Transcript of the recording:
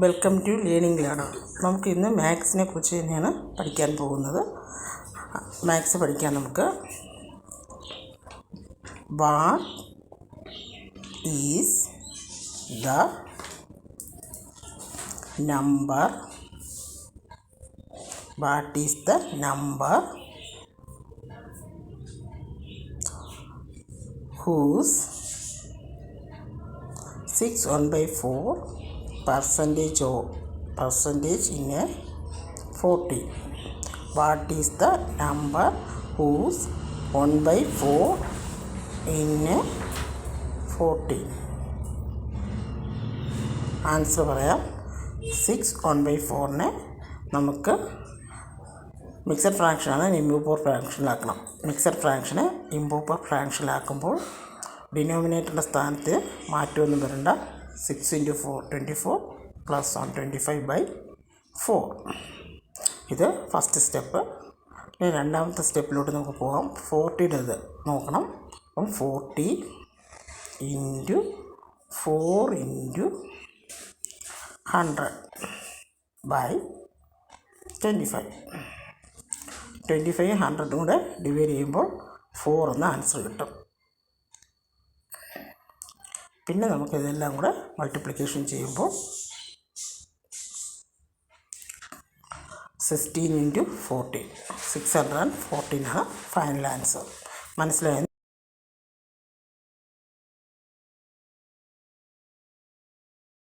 Welcome to learning learner. നമുക്ക് ഇന്ന് മാത്സിനെ കുറിച്ച് തന്നെയാണ് പഠിക്കാൻ പോകുന്നത്. മാത്സ് പഠിക്കാൻ നമുക്ക് what is the number whose 6/4 percentage in a 40. What is the number whose 1/4 in a 40? Answer പറയാം. 6/4 നമുക്ക് മിക്സഡ് ഫ്രാക്ഷനാണ് ഇംപ്രോപ്പർ ഫ്രാക്ഷനിലാക്കണം. മിക്സഡ് ഫ്രാക്ഷനെ ഇംപ്രോപ്പർ ഫ്രാക്ഷനിലാക്കുമ്പോൾ ഡിനോമിനേറ്ററിൻ്റെ സ്ഥാനത്ത് മാറ്റമൊന്നും വരണ്ട. 6 × 4 24 + 1 25/4. ഇത് ഫസ്റ്റ് സ്റ്റെപ്പ്. ഇനി രണ്ടാമത്തെ സ്റ്റെപ്പിലോട്ട് നമുക്ക് പോകാം. 40യുടേത് നോക്കണം. അപ്പം 40 × 4 × 100/25. 25 100 കൂടെ ഡിവൈഡ് ചെയ്യുമ്പോൾ 4 എന്ന ആൻസർ കിട്ടും. പിന്നെ നമുക്കിതെല്ലാം കൂടെ മൾട്ടിപ്ലിക്കേഷൻ ചെയ്യുമ്പോൾ 16 × 14 614 ആണ് ഫൈനൽ ആൻസർ. മനസ്സിലായെന്ന്